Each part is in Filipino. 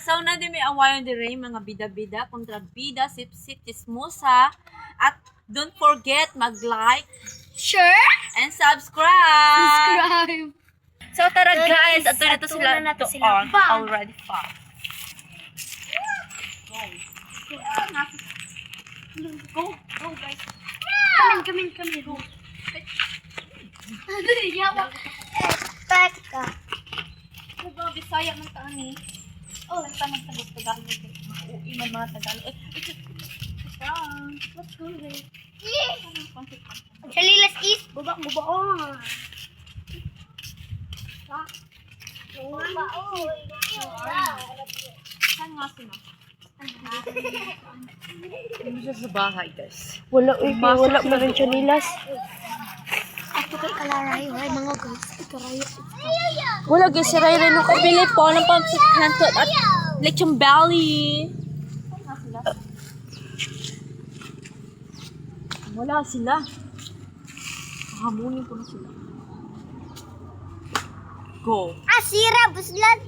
So, na din may awayan din rin mga bida-bida, kontra bida, sip-sip, chismosa. At don't forget mag-like, Sure? and subscribe! Subscribe. So, tara guys, guys, ato na to sila ato na to to sila. on Bang! already far. Go guys. Come in. Go. Yawa. Teka. Diba, Bisaya man ta ani. Oh, lang ta magsagot Tagalog. Mauwi man mga Tagalog. Let's go guys. Chalilas is bubak-bubaon. Saan nga sila? Ano siya sa bahay guys? Wala pa rin chalilas. Ako kay Kalaray, wala mga guys. Ikarayo. Wala guys, si Ray no kabili po ng pampsit canton at lechon belly. Wala sila. Hamunin ko na sila. Go. Sira, buslan.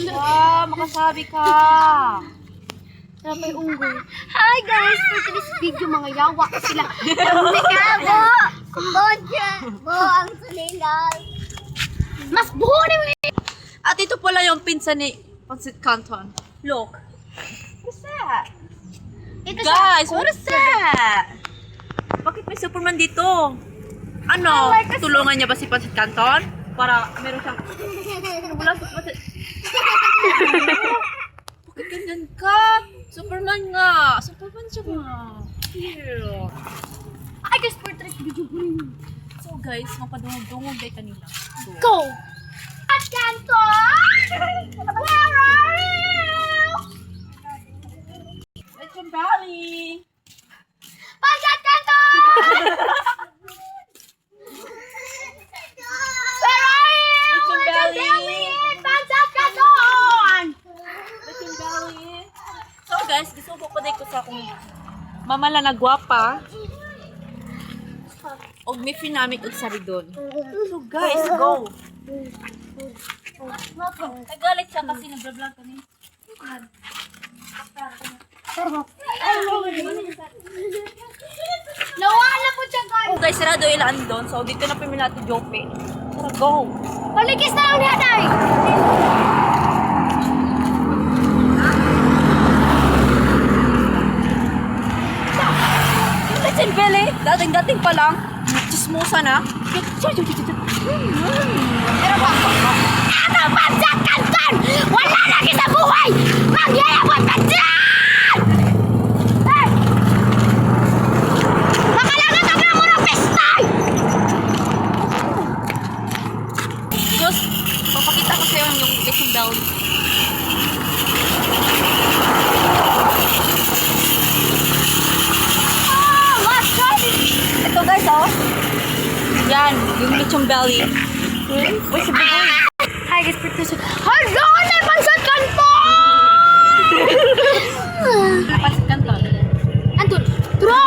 Wow, makasabi ka. May unggoy. Hi guys, for today's video mga yawa ko sila. Bo! Bo ang sulilan. Mas buhuri mo. At ito pala yung pinsan ni Pampsit Canton. Look. What's that? Ito Guys, what is that? Bakit may Superman dito? Ano? Tulungan niya ba si Pampsit Canton? Para meron siyang... Wala si Pampsit... Bakit ganyan ka? Superman nga! Superman siya nga! Here. Ay guys, for today's video po rin. So guys, mapadungog-dungog day kanina. Go! At kanto! Where are you? Lechon Valley! Pansat kanto! Where are you? Lechon Valley! Pansat kanton! Lechon Valley! So guys, gusto ko pa ko sa akong mamala na gwapa. Og may finamik og saridon. So guys, go! Nagalit siya kasi nag-vlog kami. Nawala po siya guys! Oh guys, sarado ilaan doon. So dito na pimila to Jope. Tara, go! Paligis na lang niya day! Lechon Valley! Dating-dating pa lang. Chismosa na. Pero pa, ano pansat kanton? Wala lagi sa buhay! Mangyayabot ka dyan! Hey! Makalagat ang mga muna pestay! Diyos, papakita ko sa'yo yung Lechon Valley. Ito guys, oh. Yan, yung Lechon Valley. Uy, sabi ko. Hi guys, producer. Hello! Ano pansat kanton? Pampsit Canton. Anton! Tro!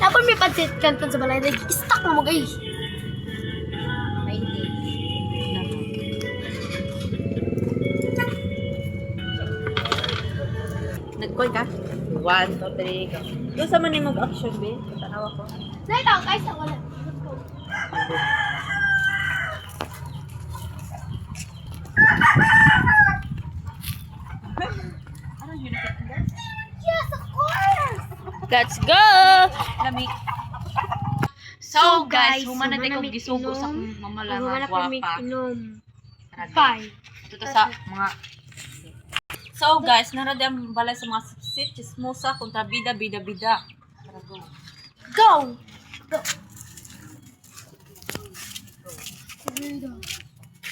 Tapos may pansat kanton sa balay. Stuck na mo guys. Nag-call ka? 1, 2, 3, go. Doon sa man yung mag-action, be. Tanawa ko. Dahil lang guys, ako lang. Let's go. Ano yun? Yes, of course! Let's go! Lami. So guys, humana din kong gisugo sa akong mamala nga gwapa. Inom. Five. Ito to sa mga... So guys, narad ang balay sa mga sip, chismosa, kontra bida. Tara, go. Go! Go!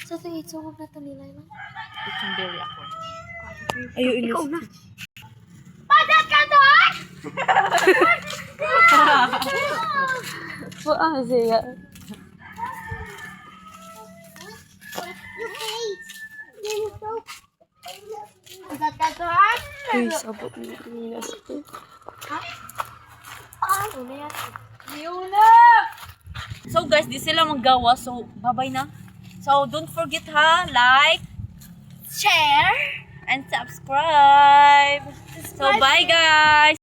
Sa ito, itsungog na ito nila yun. Lechon Valley ako. Ayaw ilis. Ikaw na. Padat ka doon! Siya. Your face! Padat ka doon! Uy, sabot mo. Nilas ko. Ano yan? Yuna! So guys, di sila maggawa. So, babay na. So, don't forget ha, like, Share. and subscribe. So, bye guys!